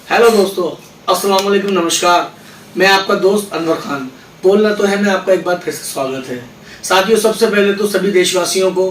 Hello दोस्तों, अस्सलाम वालेकुम, नमस्कार। मैं आपका दोस्त अनवर खान बोलना तो है। मैं आपका एक बार फिर से स्वागत है। साथियों, सबसे पहले तो सभी देशवासियों को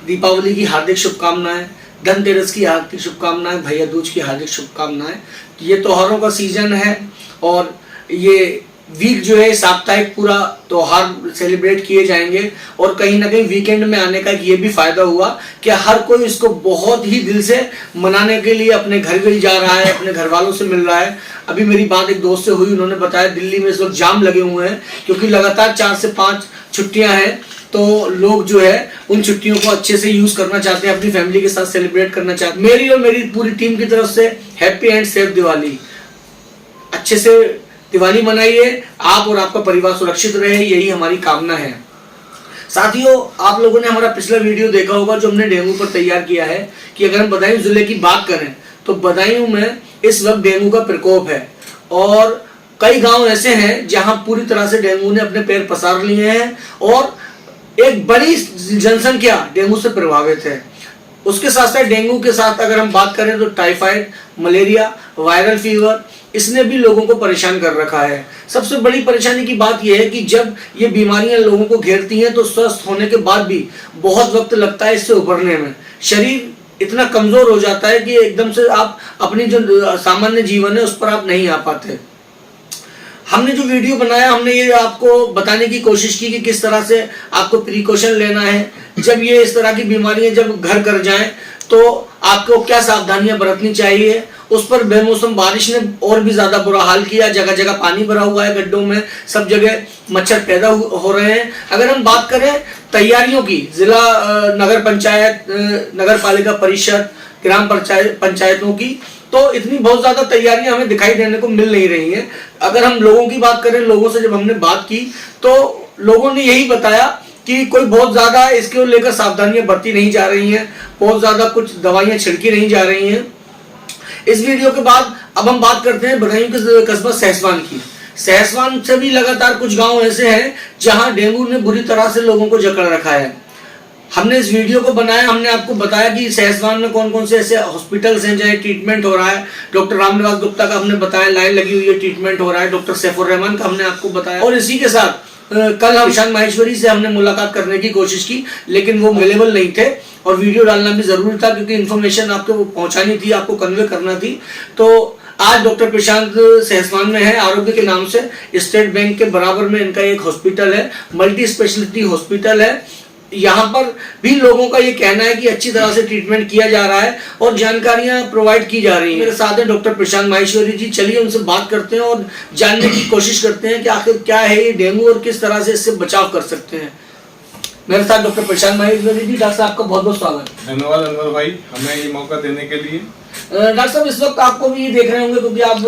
दीपावली की हार्दिक शुभकामनाएं, धनतेरस की हार्दिक शुभकामनाएं, भैया दूज की हार्दिक शुभकामनाएं। ये त्योहारों का सीजन है और ये वीक जो है साप्ताहिक पूरा त्योहार सेलिब्रेट किए जाएंगे और कहीं ना कहीं वीकेंड में आने का ये भी फायदा हुआ कि हर कोई इसको बहुत ही दिल से मनाने के लिए अपने घर भी जा रहा है, अपने घर वालों से मिल रहा है। अभी मेरी बात एक दोस्त से हुई, उन्होंने बताया दिल्ली में इस वक्त जाम लगे हुए हैं क्योंकि लगातार 4 से 5 छुट्टियां हैं। तो लोग जो है उन छुट्टियों को अच्छे से यूज करना चाहते हैं, अपनी फैमिली के साथ सेलिब्रेट करना चाहते हैं। मेरी और मेरी पूरी टीम की तरफ से हैप्पी एंड सेफ दिवाली। अच्छे से दिवाली मनाइए, आप और आपका परिवार सुरक्षित रहे, यही हमारी कामना है। साथियों, आप लोगों ने हमारा पिछला वीडियो देखा होगा जो हमने डेंगू पर तैयार किया है कि अगर हम बदायूं जिले की बात करें तो बदायूं में इस वक्त डेंगू का प्रकोप है और कई गांव ऐसे हैं जहां पूरी तरह से डेंगू ने अपने पैर पसार लिए हैं और एक बड़ी जनसंख्या डेंगू से प्रभावित है। उसके साथ साथ डेंगू के साथ अगर हम बात करें तो टाइफाइड, मलेरिया, वायरल फीवर, इसने भी लोगों को परेशान कर रखा है। सबसे बड़ी परेशानी की बात यह है कि जब ये बीमारियां लोगों को घेरती हैं तो स्वस्थ होने के बाद भी बहुत वक्त लगता है इससे उभरने में। शरीर इतना कमजोर हो जाता है कि एकदम से आप अपनी जो सामान्य जीवन है उस पर आप नहीं आ पाते। हमने जो वीडियो बनाया, हमने ये आपको बताने की कोशिश की कि किस तरह से आपको प्रिकॉशन लेना है जब ये इस तरह की बीमारियां जब घर कर जाएं तो आपको क्या सावधानियां बरतनी चाहिए। उस पर बेमौसम बारिश ने और भी ज्यादा बुरा हाल किया, जगह जगह पानी भरा हुआ है, गड्ढों में सब जगह मच्छर पैदा हो रहे हैं। अगर हम बात करें तैयारियों की, जिला नगर पंचायत, नगर पालिका परिषद, ग्राम पंचायतों की, तो इतनी बहुत ज्यादा तैयारियां हमें दिखाई देने को मिल नहीं रही हैं। अगर हम लोगों की बात करें, लोगों से जब हमने बात की तो लोगों ने यही बताया कि कोई बहुत ज्यादा इसको लेकर सावधानियां बरती नहीं जा रही हैं, बहुत ज्यादा कुछ दवाइयां छिड़की नहीं जा रही हैं। इस वीडियो के बाद अब हम बात करते हैं बदायूं के कस्बा सहसवान की। सहसवान से भी लगातार कुछ गांव ऐसे हैं जहां डेंगू ने बुरी तरह से लोगों को जकड़ रखा है। हमने इस वीडियो को बनाया, हमने आपको बताया कि सहसवान में कौन कौन से ऐसे हॉस्पिटल्स हैं जहाँ ट्रीटमेंट हो रहा है। डॉक्टर रामनिवास गुप्ता का हमने बताया, लाइन लगी हुई है, ट्रीटमेंट हो रहा है। डॉक्टर सैफुर रहमान का हमने आपको बताया और इसी के साथ कल हम ईशान माहेश्वरी से हमने मुलाकात करने की कोशिश की लेकिन वो अवेलेबल नहीं थे और वीडियो डालना भी जरूरी था क्योंकि इन्फॉर्मेशन आपको पहुंचानी थी, आपको कन्वे करना थी। तो आज डॉक्टर प्रशांत सहसवान में है, आरोग्य के नाम से। स्टेट बैंक के बराबर में इनका एक हॉस्पिटल है, मल्टी स्पेशलिटी हॉस्पिटल है। यहाँ पर भी लोगों का ये कहना है कि अच्छी तरह से ट्रीटमेंट किया जा रहा है और जानकारियां प्रोवाइड की जा रही हैं। मेरे साथ हैं डॉक्टर प्रशांत माहेश्वरी जी। चलिए उनसे बात करते हैं और जानने की कोशिश करते हैं कि आखिर क्या है ये डेंगू और किस तरह से इससे बचाव कर सकते हैं। मेरे साथ डॉक्टर प्रशांत माहेश्वरी जी। डॉक्टर साहब, आपका बहुत बहुत स्वागत। धन्यवाद अनवर भाई, हमें ये मौका देने के लिए। डॉक्टर साहब, इस वक्त आपको भी ये देख रहे होंगे क्योंकि आप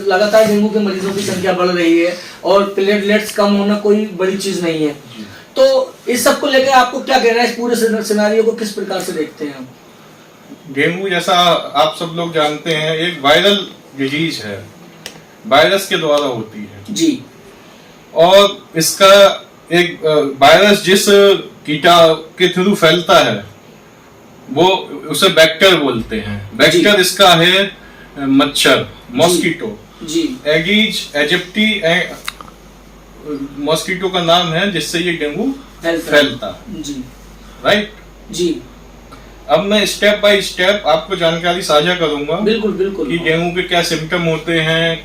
लगातार डेंगू के मरीजों की संख्या बढ़ रही है और प्लेटलेट्स कम होना कोई बड़ी चीज नहीं है। तो इस सब को लेकर आपको क्या कहना है, इस पूरे सिनेरियो को किस प्रकार से देखते हैं आप? डेंगू, जैसा आप सब लोग जानते हैं, एक वायरल डिजीज है, वायरस के द्वारा होती है जी। और इसका एक वायरस जिस कीटा के थ्रू फैलता है वो उसे वेक्टर बोलते हैं। वेक्टर इसका है मच्छर, मॉस्किटो जी। एडीज एजिप्टी मॉस्किटो का नाम है जिससे ये डेंगू फैलता है जी। राइट जी। अब मैं स्टेप बाय स्टेप आपको जानकारी साझा करूंगा। बिल्कुल बिल्कुल। कि डेंगू के क्या सिम्टम होते हैं,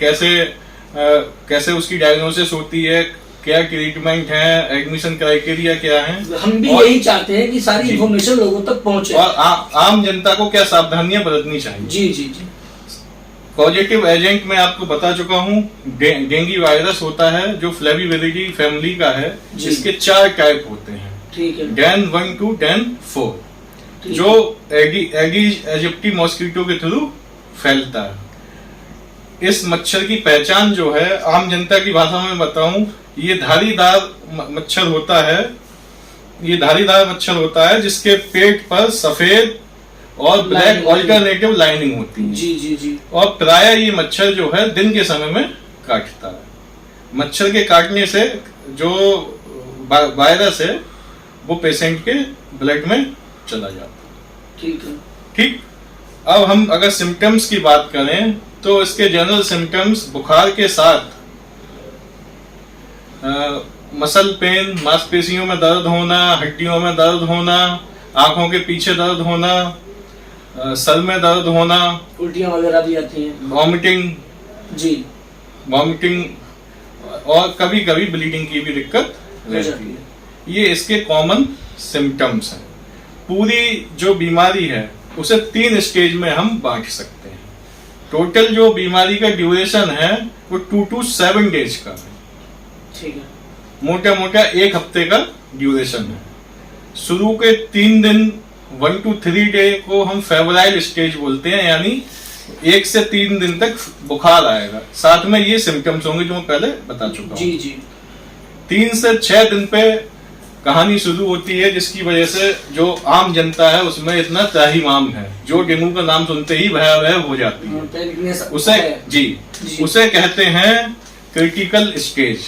कैसे उसकी डायग्नोसिस होती है, क्या ट्रीटमेंट है, एडमिशन क्राइटेरिया क्या है। हम भी यही चाहते हैं कि सारी इंफॉर्मेशन लोगों तक पहुंचे और आम जनता को क्या सावधानियां बरतनी चाहिए। जी जी जी। पॉजिटिव एजेंट मैं आपको बता चुका हूँ। डेंगू वायरस होता है जो फ्लेविविरिडी फैमिली का है, जिसके 4 टाइप होते हैं। ठीक है। डेन 1 to डेन 4 जो एडीज एजिप्टी मॉस्किटो के थ्रू फैलता है। इस मच्छर की पहचान जो है, आम जनता की भाषा में बताऊं, ये धारीदार मच्छर होता है। ये धारीदार मच्छर होता है जिसके पेट पर सफेद और ब्लैक ऑल्टरनेटिव लाइनिंग होती है। जी जी जी। और प्राय ये मच्छर जो है दिन के समय में काटता है। मच्छर के काटने से जो वायरस है वो पेशेंट के ब्लड में चला जाता है। ठीक है। ठीक। अब हम अगर सिम्टम्स की बात करें तो इसके जनरल सिम्टम्स बुखार के साथ मसल पेन, मांसपेशियों में दर्द होना, हड्डियों में दर्द होना, आंखों के पीछे दर्द होना, सर में दर्द होना, उल्टियां वगैरह भी आती हैं, वॉमिटिंग जी, और कभी कभी ब्लीडिंग की भी दिक्कत रहती है। ये इसके कॉमन सिम्टम्स हैं। पूरी जो बीमारी है उसे 3 स्टेज में हम बांट सकते हैं। टोटल जो बीमारी का ड्यूरेशन है वो 2 to 7 डेज का है। ठीक है, मोटा मोटा 1 हफ्ते का ड्यूरेशन है। शुरू के 3 दिन 1 to 3 डे को हम फेब्राइल स्टेज बोलते हैं, यानी 1 से 3 दिन तक बुखार आएगा, साथ में ये सिम्टम्स होंगे जो मैं पहले बता चुका हूँ। जी 3 से 6 दिन पे कहानी शुरू होती है, जिसकी वजह से जो आम जनता है उसमें इतना त्राहिमाम है, जो डेंगू का नाम सुनते ही भयावह हो जाती है। उसे कहते हैं क्रिटिकल स्टेज।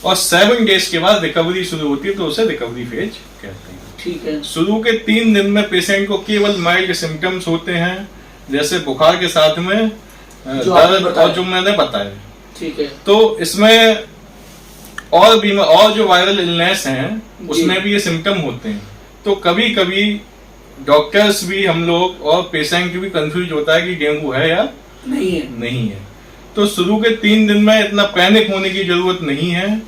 और 7 डेज के बाद रिकवरी शुरू होती है, तो उसे रिकवरी फेज कहते हैं। ठीक है, शुरू के 3 दिन में पेशेंट को केवल माइल्ड सिम्टम्स होते हैं, जैसे बुखार के साथ में दर्द और जो मैंने बताया। ठीक है, तो इसमें और जो वायरल इलनेस हैं उसमें भी ये सिम्टम होते हैं। तो कभी कभी डॉक्टर्स भी, हम लोग और पेशेंट भी कंफ्यूज होता है कि डेंगू है या नहीं है। तो शुरू के 3 दिन में इतना पैनिक होने की जरूरत नहीं है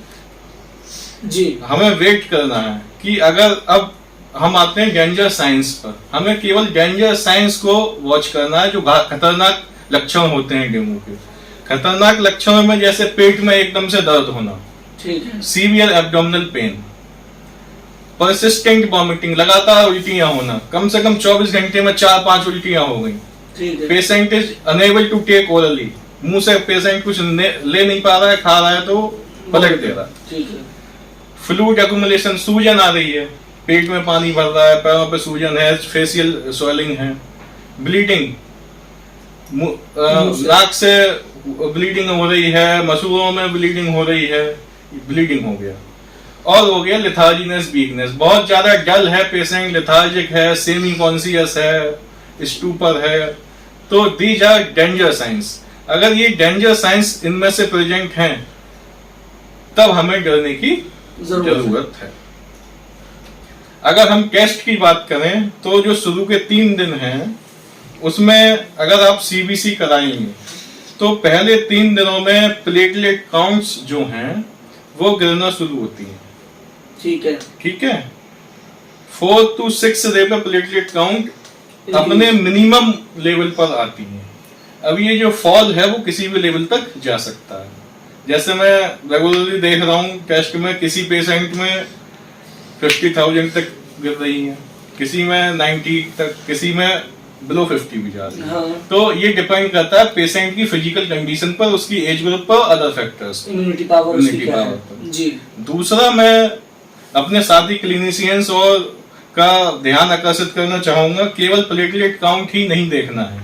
जी। हमें वेट करना है कि अगर अब हम आते हैं डेंजर साइंस पर, हमें केवल डेंजर साइंस को वॉच करना है, जो खतरनाक लक्षण होते हैं डेंगू के। खतरनाक लक्षणों में जैसे पेट में एकदम से दर्द होना, severe abdominal pain, persistent vomiting, लगातार उल्टियां होना, कम से कम 24 घंटे में 4-5 उल्टियां हो गई। Patient is unable to take orally, मुंह से पेशेंट कुछ ले नहीं पा रहा है, खा रहा है तो पलट दे रहा है। फ्लूइड एक्युमुलेशन, सूजन आ रही है, पेट में पानी भर रहा है, पैरों पे सूजन है, फेशियल स्वेलिंग है, ब्लीडिंग, नाक से ब्लीडिंग हो रही है, मसूड़ों में ब्लीडिंग हो रही है, ब्लीडिंग हो गया। और हो गया लेथार्जीनेस, वीकनेस, बहुत ज्यादा डल है पेशेंट, लेथार्जिक है, सेमी कॉन्शियस है, स्टूपर है। तो दीज आर डेंजर साइंस। अगर ये डेंजर साइंस इनमें से प्रेजेंट हैं, तब हमें डरने की जरूरत है। अगर हम टेस्ट की बात करें तो जो शुरू के 3 दिन हैं उसमें अगर आप सीबीसी कराएंगे तो पहले 3 दिनों में प्लेटलेट काउंट्स जो हैं वो गिरना शुरू होती है। ठीक है, 4 to 6 डे पे प्लेटलेट काउंट अपने मिनिमम लेवल पर आती है। अब ये जो फॉल है वो किसी भी लेवल तक जा सकता है। जैसे मैं रेगुलरली देख रहा हूँ टेस्ट में, किसी पेशेंट में 50,000 तक गिर रही है, किसी में 90 तक, किसी में बिलो 50 भी जा रही है। तो ये डिपेंड करता है पेशेंट की फिजिकल कंडीशन पर, उसकी एज ग्रुप पर, अदर फैक्टर्स, इम्यूनिटी पावर पर। जी। दूसरा, मैं अपने साथी क्लिनिशियंस और का ध्यान आकर्षित करना चाहूंगा, केवल प्लेटलेट काउंट ही नहीं देखना है,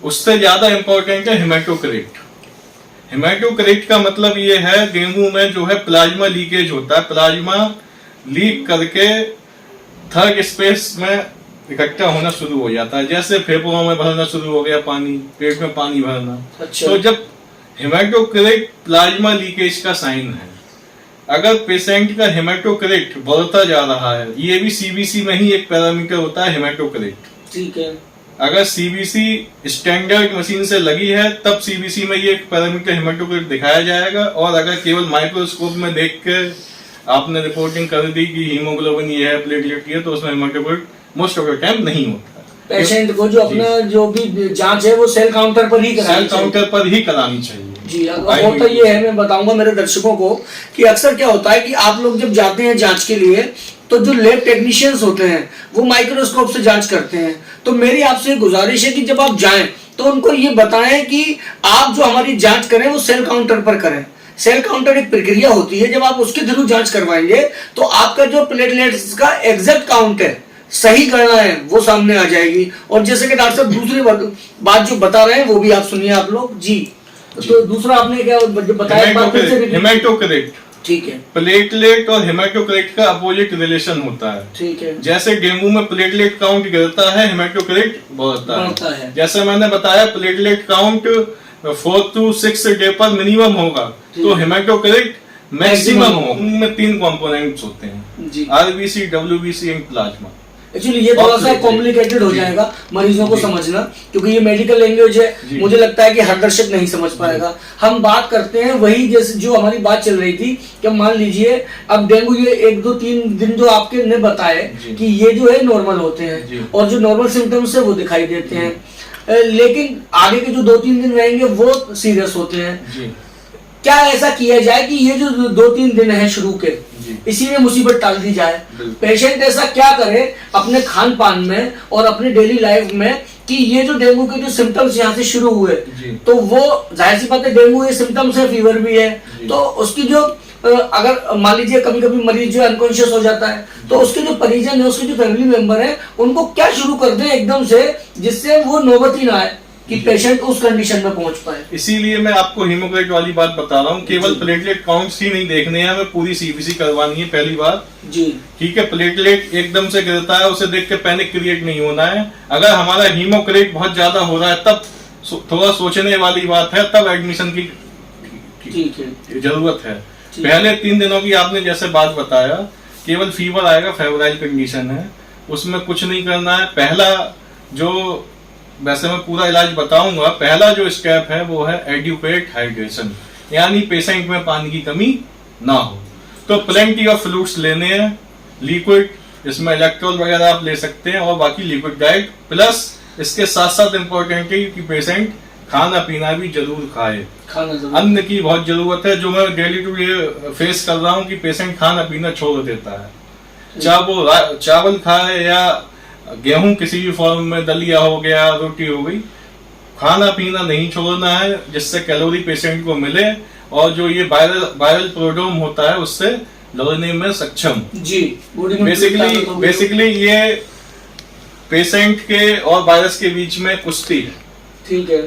उससे ज्यादा इंपॉर्टेंट है हेमाटोक्रिट। हेमाटोक्रिट का मतलब ये है, डेंगू में जो है प्लाज्मा लीकेज होता है, प्लाज्मा लीक करके थर्ड स्पेस में इकट्ठा होना शुरू हो जाता है, जैसे फेफड़ों में भरना शुरू हो गया पानी, पेट में पानी भरना। अच्छा। तो जब हेमाटोक्रिट प्लाज्मा लीकेज का साइन है, अगर पेशेंट का हेमाटोक्रिट बढ़ता जा रहा है, ये भी सीबीसी में ही एक पैरामीटर होता है हेमाटोक्रिट। ठीक है, अगर सीबीसी स्टैंडर्ड मशीन से लगी है तब सीबीसी में ये पैरामीटर हेमाटोक्रिट दिखाया जाएगा, और अगर केवल माइक्रोस्कोप में देख के आपने रिपोर्टिंग कर दी कि हीमोग्लोबिन ये है, प्लेटलेट ये, तो उसमें haematocrit most of the time नहीं होता। पेशेंट को जो अपना जो भी जांच है वो सेल काउंटर पर ही करानी चाहिए। जी, होता ये है, मैं बताऊंगा मेरे दर्शकों को कि अक्सर क्या होता है कि आप लोग जब जाते हैं जांच के लिए तो जो लैब टेक्नीशियंस होते हैं वो माइक्रोस्कोप से जांच करते हैं। तो मेरी आपसे गुजारिश है कि जब आप जाएं तो उनको ये बताएं कि आप जो हमारी जांच करें वो सेल काउंटर पर करें। सेल काउंटर एक प्रक्रिया होती है, जब आप उसके थ्रू जांच करवाएंगे तो आपका जो प्लेटलेट्स का एग्जैक्ट काउंट है, सही गणना है, वो सामने आ जाएगी। और जैसे कि डॉक्टर साहब दूसरी बात जो बता रहे हैं वो भी आप सुनिए आप लोग जी। तो दूसरा आपने क्या बताया, हेमाटोक्रिट ठीक है। प्लेटलेट और हेमाटोक्रिट का अपोजिट रिलेशन होता है। ठीक है। जैसे डेंगू में प्लेटलेट काउंट गिरता है, हेमाटोक्रिट बढ़ता है। जैसे मैंने बताया प्लेटलेट काउंट 4 to 6 डे पर मिनिमम होगा, तो हेमाटोक्रिट मैक्सिमम होगा। उनमें 3 कंपोनेंट्स होते हैं, RBC, WBC and plasma. Actually ये थोड़ा सा कॉम्प्लिकेटेड हो जाएगा मरीजों को समझना, क्योंकि ये मेडिकल लैंग्वेज है, मुझे लगता है कि हर दर्शक नहीं समझ पाएगा। हम बात करते हैं वही जैसे जो हमारी बात चल रही थी कि मान लीजिए अब डेंगू ये 1 2 3 दिन जो आपके ने बताए कि ये जो है नॉर्मल होते हैं और जो नॉर्मल सिम्टम्स है वो दिखाई देते हैं, लेकिन आगे के जो 2-3 दिन रहेंगे वो सीरियस होते हैं। क्या ऐसा किया जाए कि ये जो 2-3 दिन है शुरू के, इसी में मुसीबत टाल दी जाए? पेशेंट ऐसा क्या करे अपने खान पान में और अपने डेली लाइफ में कि ये जो डेंगू के जो सिम्टम्स यहाँ से शुरू हुए, तो वो जाहिर सी बात है डेंगू ये सिम्टम्स है, फीवर भी है, तो उसकी जो अगर मान लीजिए कभी कभी मरीज जो अनकॉन्शियस हो जाता है, तो उसके जो परिजन है, उसके जो फैमिली मेंबर है, उनको क्या शुरू कर दें एकदम से जिससे वो नौबत ही ना आए कि पेशेंट उस कंडीशन में पहुंच पाए। इसीलिए मैं आपको हीमोग्लोबिन वाली बात बता रहा हूँ, केवल प्लेटलेट काउंट्स ही नहीं देखने हैं, हमें पूरी सीबीसी करवानी है पहली बार जी। ठीक है, प्लेटलेट एकदम से गिरता है उसे देख के पैनिक क्रिएट नहीं होना है। अगर हमारा हीमोग्लोबिन बहुत ज्यादा हो रहा है तब थोड़ा सोचने वाली बात है, तब एडमिशन की जरूरत है। पहले 3 दिनों की आपने जैसे बात बताया, केवल फीवर आएगा, फेब्राइल कंडीशन है, उसमें कुछ नहीं करना है। पहला जो वैसे मैं पूरा इलाज बताऊंगा, पहला जो स्टेप है वो है एडिक्वेट हाइड्रेशन, यानी पेशेंट में पानी की कमी ना हो। तो प्लेंटी ऑफ फ्लूइड्स लेने हैं, लिक्विड, इसमें इलेक्ट्रोल वगैरह आप ले सकते हैं और बाकी लिक्विड डाइट, प्लस इसके साथ साथ इम्पोर्टेंट है कि पेशेंट खाना पीना भी जरूर खाए। अन्न की बहुत जरूरत है, जो मैं डेली टू डे फेस कर रहा हूँ कि पेशेंट खाना पीना छोड़ देता है, चाहे वो चावल खाए या गेहूं किसी भी फॉर्म में, दलिया हो गया, रोटी हो गई, खाना पीना नहीं छोड़ना है जिससे कैलोरी पेशेंट को मिले और जो ये वायरल प्रोड्रोम होता है उससे लड़ने में सक्षम जी। बेसिकली ये पेशेंट के और वायरस के बीच में कुश्ती है। ठीक है,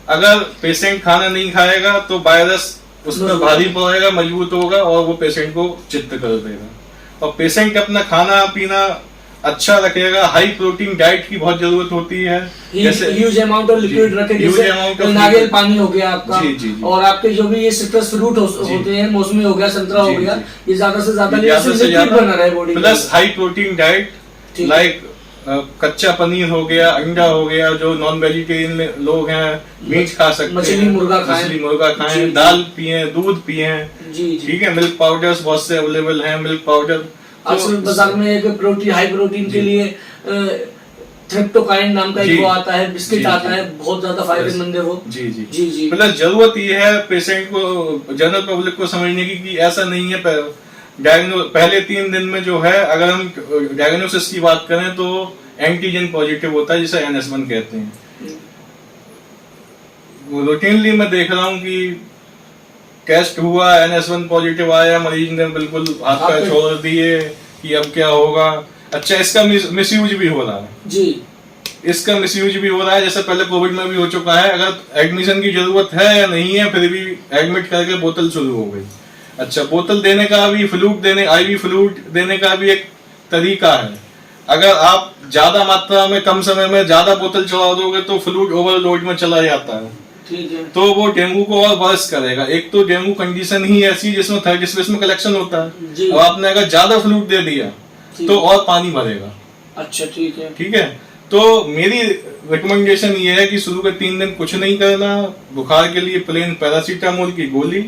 अगर पेशेंट खाना नहीं खाएगा तो वायरस उसमें भारी पड़ेगा, मजबूत होगा और वो पेशेंट को चित्त कर देगा। और पेशेंट अपना खाना पीना अच्छा रखेगा, हाई प्रोटीन डाइट की बहुत जरूरत होती है, जैसे ह्यूज अमाउंट ऑफ लिक्विड रखे, जैसे नारियल पानी हो गया आपका, जी, और आपके जो भी ये सिट्रस फ्रूट होते हैं, मौसमी हो गया, संतरा हो गया, ये ज्यादा से ज्यादा लिक्विड बना रहा है body, plus high protein diet like कच्चा पनीर हो गया, अंडा हो गया, जो नॉन वेजिटेरियन लोग हैं मीट खा सकते हैं, मछली मुर्गा खाएं, दाल पिए, दूध पिए, ठीक है। मिल्क पाउडर्स बहुत से अवेलेबल हैं, मिल्क पाउडर आजकल बाजार में एक प्रोटीन, हाई प्रोटीन के लिए ट्रिप्टोकाइन नाम का एक वो आता है, बिस्किट आता है, बहुत ज्यादा फायदेमंद है वो। जी जी जी जी। मतलब जरूरत ये है पेशेंट को, जनरल पब्लिक को समझने की कि ऐसा नहीं है। पहले 3 दिन में जो है, अगर हम डायग्नोसिस की बात करें तो एंटीजन पॉजिटिव होता है, जिसे NS1 कहते हैं। रूटीनली मैं देख रहा हूँ कि टेस्ट हुआ, NS1 पॉजिटिव आया, मरीज ने बिल्कुल हाथ पैर छोड़ दिए कि अब क्या होगा। अच्छा, इसका मिसयूज भी हो रहा है जी, इसका मिसयूज भी हो रहा है, जैसे पहले कोविड में भी हो चुका है। अगर एडमिशन की जरूरत है या नहीं है, फिर भी एडमिट करके बोतल शुरू हो गई। अच्छा, बोतल देने का भी, फ्लूइड देने, IV फ्लूइड देने का भी एक तरीका है। अगर आप ज्यादा मात्रा में कम समय में ज्यादा बोतल चढ़ा दोगे तो फ्लूइड ओवरलोड में चला जाता है, ठीक है, तो वो डेंगू को और वर्स करेगा। एक तो डेंगू कंडीशन ही ऐसी जिसमें थर्ड स्पेस में कलेक्शन होता है, और आपने अगर ज्यादा फ्लूइड दे दिया तो और पानी भरेगा। अच्छा, ठीक है, ठीक है। तो मेरी रिकमेंडेशन ये है कि शुरू के 3 दिन कुछ नहीं करना, बुखार के लिए प्लेन पैरासीटामोल की गोली,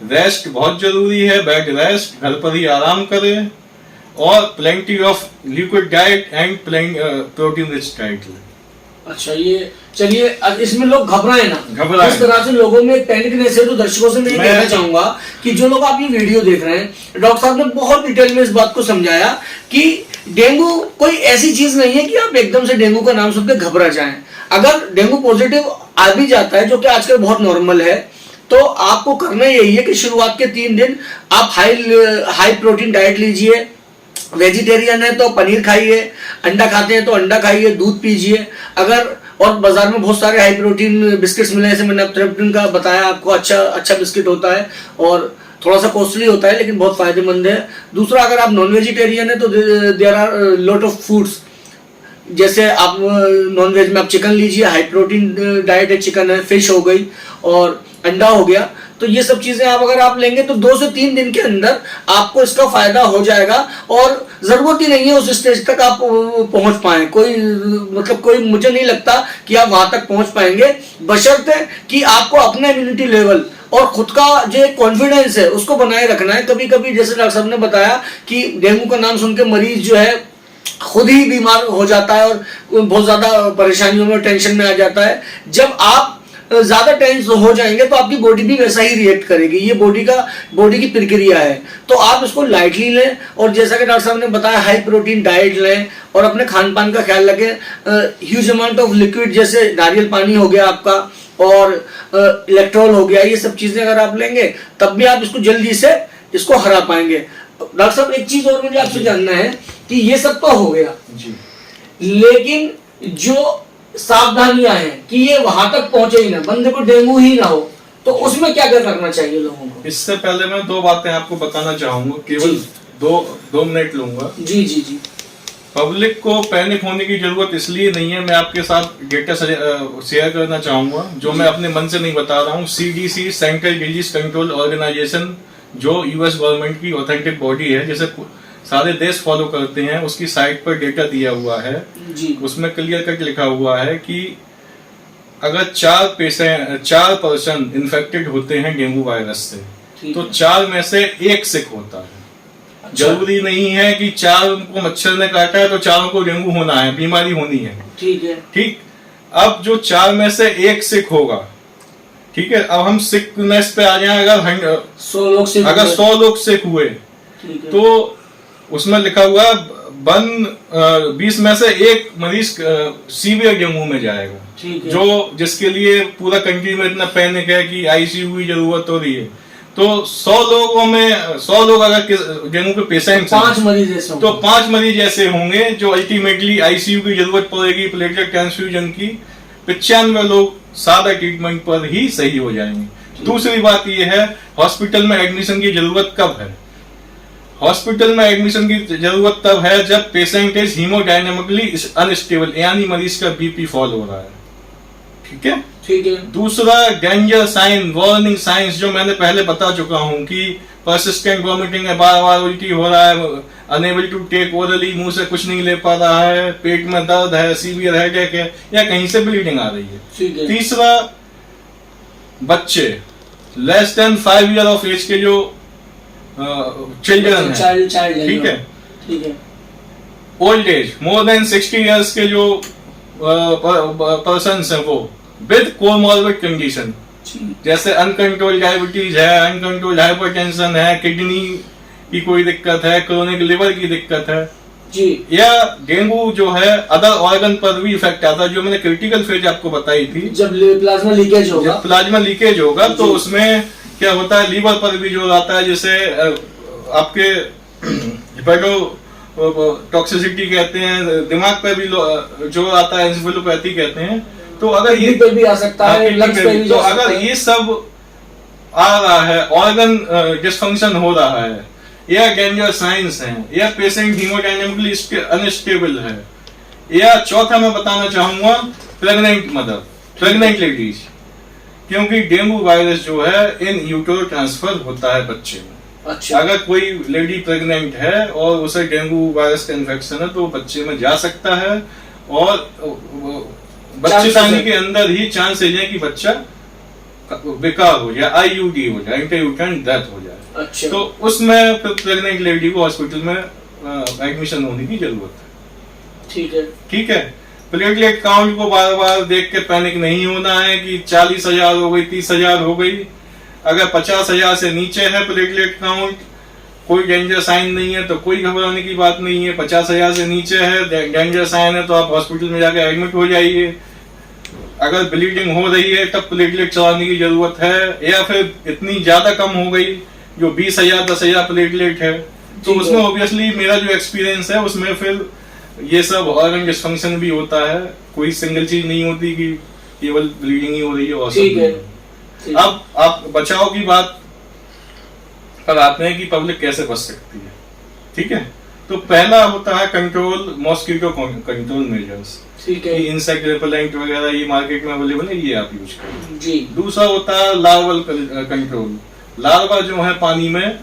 रेस्ट बहुत जरूरी है, बेड रेस्ट, घर पर ही आराम करें, और plenty of liquid diet and protein rich diet. अच्छा, ये चलिए, इसमें लोग घबराए ना, इस तरह से लोगों में पैनिकनेस है। तो दर्शकों से मैं कहना चाहूंगा कि जो लोग आप ये वीडियो देख रहे हैं, डॉक्टर साहब ने बहुत डिटेल में इस बात को समझाया कि डेंगू कोई ऐसी चीज नहीं है कि आप एकदम से डेंगू का नाम सुनकर घबरा जाएं। अगर डेंगू पॉजिटिव आ भी जाता है, जो कि आजकल बहुत नॉर्मल है, तो आपको करना यही है कि शुरुआत के 3 दिन आप हाई प्रोटीन डाइट लीजिए। वेजिटेरियन है तो पनीर खाइए, अंडा खाते हैं तो अंडा खाइए, दूध पीजिए। अगर और बाजार में बहुत सारे हाई प्रोटीन बिस्किट्स मिले, जैसे मैंने ट्रिप्टोन का बताया आपको, अच्छा बिस्किट होता है, और थोड़ा सा कॉस्टली होता है लेकिन बहुत फायदेमंद है। दूसरा, अगर आप नॉन वेजिटेरियन है तो there are lot of foods, जैसे आप नॉन वेज में आप चिकन लीजिए, हाई प्रोटीन डाइट है, चिकन है, फिश हो गई और अंडा हो गया। तो ये सब चीजें आप अगर आप लेंगे तो 2 से 3 दिन के अंदर आपको इसका फायदा हो जाएगा और जरूरत ही नहीं है उस स्टेज तक आप पहुंच पाए। कोई मुझे नहीं लगता कि आप वहां तक पहुंच पाएंगे, बशर्ते कि आपको अपना इम्यूनिटी लेवल और खुद का जो कॉन्फिडेंस है उसको बनाए रखना है। कभी कभी जैसे डॉक्टर साहब ने बताया कि डेंगू का नाम सुन के मरीज जो है खुद ही बीमार हो जाता है और बहुत ज्यादा परेशानियों में, टेंशन में आ जाता है। जब आप ज्यादा टेंस हो जाएंगे तो आपकी बॉडी भी वैसा ही रिएक्ट करेगी। ये बॉडी की प्रक्रिया है, तो आप इसको लाइटली लें और जैसा कि डॉक्टर साहब ने बताया हाई प्रोटीन डाइट लें और अपने खान पान का ख्याल रखें। ह्यूज अमाउंट ऑफ लिक्विड जैसे नारियल पानी हो गया आपका और इलेक्ट्रॉल हो गया, ये सब चीजें अगर आप लेंगे तब भी आप इसको जल्दी से इसको हरा पाएंगे। डॉक्टर साहब एक चीज और मुझे आपसे जानना है कि ये सब तो हो गया जी, लेकिन जो सावधानियां हैं कि ये वहां तक पहुंचे ही ना, बंदे को डेंगू ही ना हो, तो उसमें क्या क्या करना चाहिए लोगों को? इससे पहले मैं 2 बातें आपको बताना चाहूंगा, केवल 2 मिनट लूंगा। जी जी जी। पब्लिक को पैनिक होने की जरूरत इसलिए नहीं है, मैं आपके साथ डेटा शेयर करना चाहूंगा जो मैं अपने मन से नहीं बता रहा हूँ। CDC, central disease control organisation, जो US गवर्नमेंट की ऑथेंटिक बॉडी है, जैसे सारे देश फॉलो करते हैं, उसकी साइट पर डेटा दिया हुआ है जी। उसमें क्लियर कट लिखा हुआ है कि अगर 4 पर्सन इन्फेक्टेड होते हैं डेंगू वायरस से तो 4 में से 1 सिक होता है। अच्छा। जरूरी नहीं है कि 4 को मच्छर ने काटा है तो 4 को डेंगू होना है, बीमारी होनी है। ठीक है। ठीक, अब जो 4 में से 1 सिक होगा, ठीक है, अब हम सिकनेस पे आ जाए। अगर 100 लोग सिक हुए तो उसमें लिखा हुआ 20 में से 1 मरीज सीवियर डेंगू में जाएगा, जो जिसके लिए पूरा कंट्री में इतना पैनिक है कि ICU की जरूरत हो रही है। तो 100 लोगों में 100 लोग अगर डेंगू के पेशेंट 5 मरीज ऐसे तो 5 मरीज ऐसे होंगे जो अल्टीमेटली ICU की जरूरत पड़ेगी प्लेटलेट ट्रांसफ्यूजन की। 95 लोग सादा ट्रीटमेंट पर ही सही हो जाएंगे। दूसरी बात यह है, हॉस्पिटल में एडमिशन की जरूरत कब है? हॉस्पिटल में एडमिशन की जरूरत तब है जब पेशेंट इज हीमोडायनेमिकली अनस्टेबल, यानी मरीज का BP फॉल हो रहा है। ठीक है, ठीक है। दूसरा, डेंजर साइन, वार्निंग साइंस, जो मैंने पहले बता चुका हूं कि परसिस्टेंट वॉमिटिंग है, बार बार उल्टी हो रहा है, अनेबल टू टेक ओरली, मुंह से कुछ नहीं ले पा रहा है, पेट में दर्द है, सीवियर हेडेक है या कहीं से ब्लीडिंग आ रही है। तीसरा, बच्चे less than 5 year of age के जो चिल्ड्रन है, ठीक है, ठीक है। Old age more than 60 years के जो पर्सन है वो विद कोमॉर्बिड कंडीशन, जैसे अनकंट्रोल्ड डायबिटीज है, अनकंट्रोल्ड हाइपरटेंशन है, किडनी की कोई दिक्कत है, क्रोनिक लिवर की दिक्कत है जी, या डेंगू जो है अदर ऑर्गन पर भी इफेक्ट आता है, जो मैंने क्रिटिकल फेज आपको बताई थी। जब प्लाज्मा लीकेज होगा तो उसमें क्या होता है, लीवर पर भी जो आता है, जैसे आपके टॉक्सिसिटी कहते हैं, दिमाग पे भी जो आता है एंसेफेलोपैथी कहते हैं। तो अगर ये पे भी आ सकता है, लंग्स पे भी, तो अगर ये सब आ रहा है, ऑर्गन डिसफंक्शन हो रहा है, या डेंजर साइंस है, या पेशेंट हीमोडायनेमिकली अनस्टेबल है, या चौथा मैं बताना चाहूंगा प्रेग्नेंट मदर, प्रेग्नेंट लेडीज, क्योंकि डेंगू वायरस जो है इन यूट्रो ट्रांसफर होता है बच्चे में। अच्छा। अगर कोई लेडी प्रेग्नेंट है और उसे डेंगू वायरस का इन्फेक्शन है तो बच्चे में जा सकता है और बच्चेदानी के अंदर ही चांस है कि बच्चा बेकार हो जाए, IUD हो जाए, इंटरयूटेराइन डेथ हो जाए। अच्छा। तो उसमें प्रेग्नेंट लेडी को हॉस्पिटल में एडमिशन होने की जरूरत है। ठीक है, ठीक है। प्लेटलेट काउंट को बार बार देख के पैनिक नहीं होना है कि 40,000 हो गई, 30,000 हो गई। अगर 50,000 से नीचे है प्लेटलेट काउंट, कोई डेंजर साइन नहीं है तो कोई घबराने की बात नहीं है। 50,000 से नीचे है, डेंजर साइन है तो आप हॉस्पिटल में जाकर एडमिट हो जाइए। अगर ब्लीडिंग हो रही है तब प्लेटलेट चढ़ाने की जरूरत है, या फिर इतनी ज्यादा कम हो गई जो 20,000 10,000 प्लेटलेट है तो उसमें ऑब्वियसली मेरा जो एक्सपीरियंस है उसमें फिर ये सब ऑर्गन डिसफंक्शन भी होता है। कोई सिंगल चीज नहीं होती कि केवल ब्लीडिंग ही हो रही है और ठीक है। अब आप बचाव की बात पर आते हैं कि पब्लिक कैसे बच सकती है। ठीक है, तो पहला होता है कंट्रोल, मॉस्किटो कंट्रोल मेजर्स। ठीक है, इंसेक्ट रिपेलेंट वगैरह ये मार्केट में अवेलेबल है, ये आप यूज करें जी। दूसरा होता है लार्वल कंट्रोल। लार्वा जो है पानी में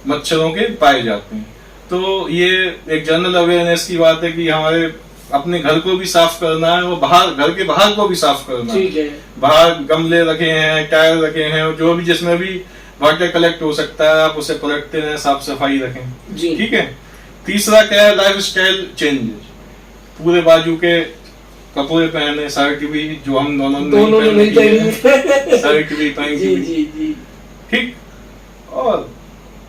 मच्छरों के पाए जाते हैं, तो ये एक जनरल अवेयरनेस की बात है कि हमारे अपने घर को भी साफ करना है और बाहर, घर के बाहर को भी साफ करना ठीक है। बाहर गमले रखे हैं, टायर रखे हैं, जो भी जिसमें भी वाटर कलेक्ट हो सकता है आप उसे पलटते रहें, साफ सफाई रखें जी। ठीक है। तीसरा क्या है, लाइफ स्टाइल चेंजेस। पूरे बाजू के कपड़े पहने, शर्ट भी, जो हम दोनों ने मिलते ही शर्ट भी पहन जी जी जी ठीक, और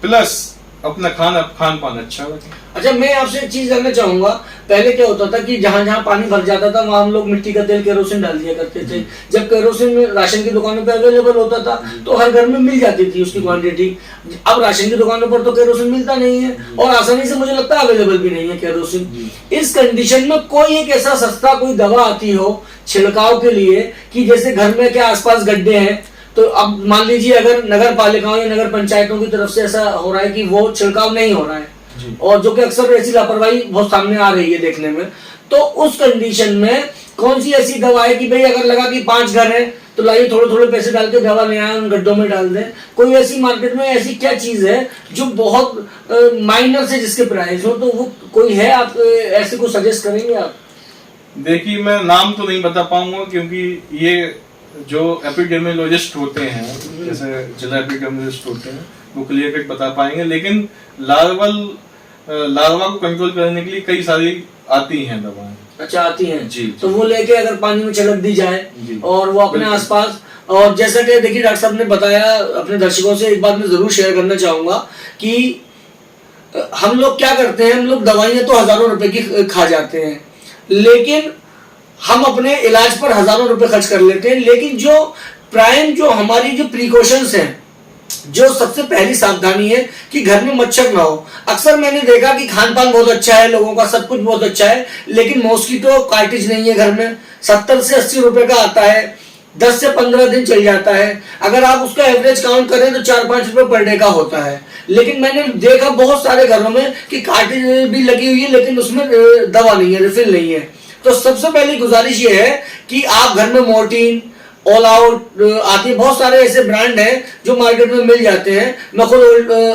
प्लस अपना खान पान अच्छा रखें। अच्छा, मैं आपसे एक चीज जानना चाहूंगा, पहले क्या होता था कि जहां जहां पानी भर जाता था वहां हम लोग मिट्टी का तेल, केरोसिन डाल दिया करते थे। जब केरोसिन राशन की दुकानों पे अवेलेबल होता था तो हर घर में मिल जाती थी उसकी क्वांटिटी। अब राशन की दुकानों पर तो केरोसिन मिलता नहीं है और आसानी से मुझे लगता है अवेलेबल भी नहीं है केरोसिन। इस कंडीशन में कोई एक ऐसा सस्ता कोई दवा आती हो छिड़काव के लिए कि जैसे घर में क्या आसपास गड्ढे हैं, तो अब मान लीजिए अगर नगर पालिकाओं या नगर पंचायतों की तरफ से ऐसा हो रहा है कि वो छिड़काव नहीं हो रहा है और जो कि अक्सर ऐसी लापरवाही बहुत सामने आ रही है देखने में, तो उस कंडीशन में कौन सी ऐसी दवा है कि भाई अगर लगा कि 5 घर है तो लाइए थोड़े थोड़े पैसे डाल के दवा ले आए, उन गड्ढों में डाल दें। कोई ऐसी मार्केट में ऐसी क्या चीज है जो बहुत माइनर से जिसके प्राइस हो, तो वो कोई है? आप ऐसे को सजेस्ट करेंगे आप? देखिए, मैं नाम तो नहीं बता पाऊंगा क्योंकि ये जो एपिडेमियोलॉजिस्ट होते हैं, जैसे जिला एपिडेमियोलॉजिस्ट होते हैं, वो क्लियर कट बता पाएंगे। लेकिन लार्वा को कंट्रोल करने के लिए कई सारी आती हैं दवाएं। अच्छा, आती हैं जी, तो वो लेके अगर पानी में छिड़क दी जाए और वो अपने आसपास, और जैसा कि देखिए डॉक्टर साहब ने बताया, अपने दर्शकों से एक बात मैं जरूर शेयर करना चाहूंगा कि हम लोग क्या करते हैं, हम लोग दवाइयां तो हजारों रुपए की खा जाते हैं, लेकिन हम अपने इलाज पर हजारों रुपए खर्च कर लेते हैं। लेकिन जो हमारी जो प्रिकॉशंस हैं, जो सबसे पहली सावधानी है कि घर में मच्छर ना हो। अक्सर मैंने देखा कि खान पान बहुत अच्छा है लोगों का, सब कुछ बहुत अच्छा है, लेकिन मॉस्किटो कार्टिज नहीं है घर में। 70 से 80 रुपए का आता है, 10 से 15 दिन चल जाता है। अगर आप उसका एवरेज काउंट करें तो 4-5 रुपए पर डे का होता है। लेकिन मैंने देखा बहुत सारे घरों में कि कार्टिज भी लगी हुई है लेकिन उसमें दवा नहीं है, रिफिल नहीं है। तो सबसे पहली गुजारिश ये है कि आप घर में मोर्टीन, ऑल आउट आती है, बहुत सारे ऐसे ब्रांड हैं जो मार्केट में मिल जाते हैं। मैं खुद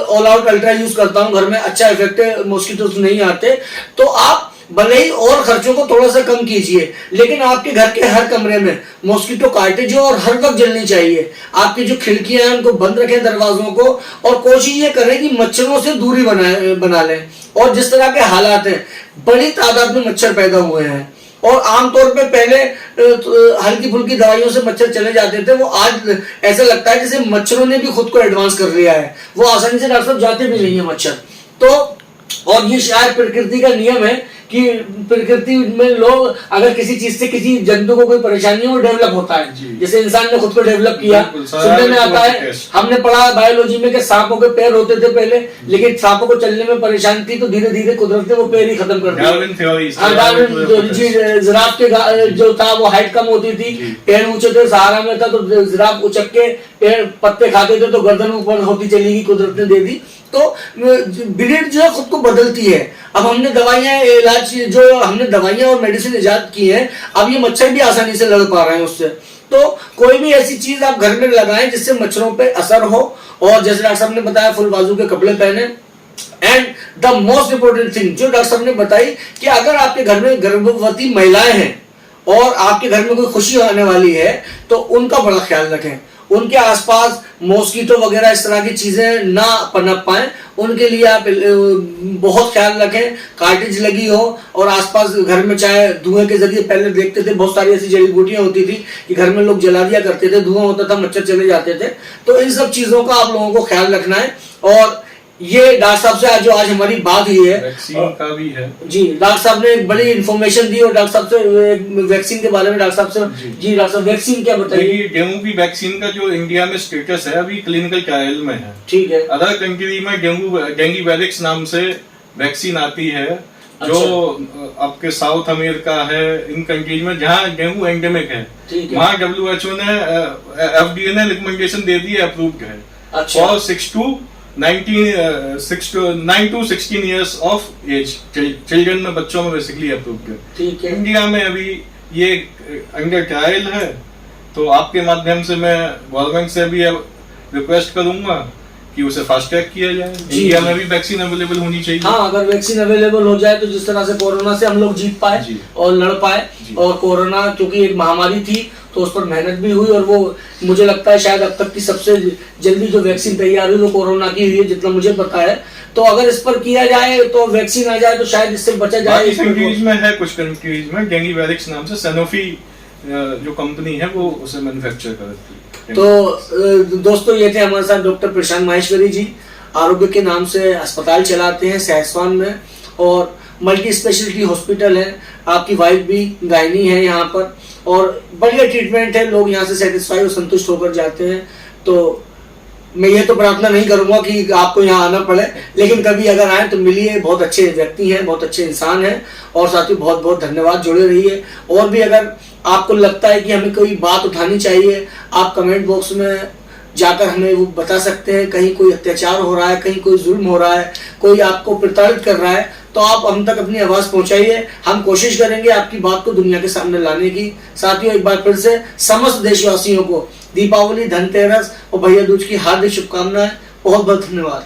ऑल आउट अल्ट्रा यूज करता हूं घर में, अच्छा इफेक्ट है, मॉस्किटोस नहीं आते। तो आप भले ही और खर्चों को थोड़ा सा कम कीजिए, लेकिन आपके घर के हर कमरे में मॉस्किटो कार्टेज हो और हर वक्त जलनी चाहिए। आपकी जो खिड़कियां हैं उनको बंद रखें, दरवाजों को, और कोशिश ये करें कि मच्छरों से दूरी बना लें। और जिस तरह के हालात हैं, बड़ी तादाद में मच्छर पैदा हुए हैं और आमतौर पे पहले हल्की फुल्की दवाइयों से मच्छर चले जाते थे, वो आज ऐसा लगता है जैसे मच्छरों ने भी खुद को एडवांस कर लिया है, वो आसानी से डॉक्टर साहब जाते भी नहीं है मच्छर। तो और ये शायद प्रकृति का नियम है कि प्रकृति में लोग अगर किसी चीज से, किसी जंतु को कोई परेशानी हो, डेवलप होता है। जैसे इंसान ने खुद को डेवलप किया, सुनने में आता है, हमने पढ़ा बायोलॉजी में कि सांपों के पैर होते थे पहले, लेकिन सांपों को चलने में परेशानी थी तो धीरे धीरे कुदरत ने वो पैर ही खत्म कर दिया। जिराफ के जो था वो हाइट कम होती थी, पैर ऊंचे थे, सहारा में था तो जिराफ उचक के पेड़ पत्ते खाते थे तो गर्दन ऊपर होती चली गई, कुदरत ने दे दी। तो ब्रीड जो है खुद को बदलती है। अब हमने दवाइयां, इलाज जो हमने दवाइयां और मेडिसिन इजाद की है, अब ये मच्छर भी आसानी से लड़ पा रहे हैं उससे। तो कोई भी ऐसी चीज आप घर में लगाएं जिससे मच्छरों पे असर हो, और जैसे डॉक्टर साहब ने बताया फुल बाजू के कपड़े पहने। And the most important thing जो डॉक्टर साहब ने बताई कि अगर आपके घर में गर्भवती महिलाएं हैं और आपके घर में कोई खुशी आने वाली है तो उनका बड़ा ख्याल रखें, उनके आसपास मॉस्किटो वगैरह इस तरह की चीजें ना पनप पाए, उनके लिए आप बहुत ख्याल रखें। कार्टिज लगी हो और आसपास घर में, चाहे धुएं के जरिए, पहले देखते थे बहुत सारी ऐसी जड़ी बूटियां होती थी कि घर में लोग जला दिया करते थे, धुआं होता था, मच्छर चले जाते थे। तो इन सब चीजों का आप लोगों को ख्याल रखना है। और ये डॉक्टर साहब से जो आज हमारी बात हुई है, वैक्सीन का भी है जी, डॉक्टर साहब ने एक बड़ी इन्फॉर्मेशन दी और डॉक्टर साहब से वैक्सीन के बारे में डॉक्टर साहब से जी डॉक्टर साहब वैक्सीन क्या बताइए? डेंगू की वैक्सीन का जो इंडिया में स्टेटस है अभी क्लिनिकल ट्रायल में है। ठीक है। अदर कंट्री में डेंगू वैरिक्स नाम से वैक्सीन आती है, जो आपके साउथ अमेरिका है, इन कंट्रीज में जहाँ डेंगू एंडेमिक है, वहाँ WHO ने FDA ने रिकमेंडेशन दे दी है, अप्रूव्ड है for 6 to 9 to 16 years of age children में, बच्चों में बेसिकली अप्रूव्ड है। ठीक है। इंडिया में अभी ये अंडर ट्रायल है, तो आपके माध्यम से मैं गवर्नमेंट से भी रिक्वेस्ट करूंगा कि उसे फास्ट ट्रैक किया जाए। इंडिया में भी वैक्सीन अवेलेबल होनी चाहिए। हाँ, अगर वैक्सीन अवेलेबल हो जाए तो जिस तरह से कोरोना से हम लोग जीत पाए और लड़ पाए, और कोरोना क्योंकि एक महामारी थी तो उस पर मेहनत भी हुई, और वो मुझे लगता है शायद अब तक की सबसे जल्दी जो वैक्सीन तैयार हुई वो कोरोना की हुई है, जितना मुझे पता है। तो अगर इस पर किया जाए तो वैक्सीन आ जाए तो शायद इससे बचा जाए। कंट्रीज में है, कुछ कंट्रीज में डेंगीवैरिक्स नाम से सैनोफी जो कंपनी है वो उसे मैन्युफैक्चर करती है। तो दोस्तों, ये थे हमारे साथ डॉक्टर प्रशांत माहेश्वरी जी। आरोग्य के नाम से अस्पताल चलाते हैं सहसवान में, और मल्टी स्पेशलिटी हॉस्पिटल है। आपकी वाइफ भी गायनी है यहाँ पर, और बढ़िया ट्रीटमेंट है, लोग यहाँ से सेटिस्फाई और संतुष्ट होकर जाते हैं। तो मैं ये तो प्रार्थना नहीं करूंगा कि आपको यहाँ आना पड़े, लेकिन कभी अगर आए तो मिलिए। बहुत अच्छे व्यक्ति हैं, बहुत अच्छे इंसान हैं। और साथ ही बहुत बहुत धन्यवाद, जुड़े रहिए। और भी अगर आपको लगता है कि हमें कोई बात उठानी चाहिए, आप कमेंट बॉक्स में जाकर हमें वो बता सकते हैं। कहीं कोई अत्याचार हो रहा है, कहीं कोई जुल्म हो रहा है, कोई आपको प्रताड़ित कर रहा है, तो आप हम तक अपनी आवाज पहुंचाइए। हम कोशिश करेंगे आपकी बात को दुनिया के सामने लाने की। साथियों, एक बार फिर से समस्त देशवासियों को दीपावली, धनतेरस और भैया दूज की हार्दिक शुभकामनाएं। बहुत बहुत धन्यवाद।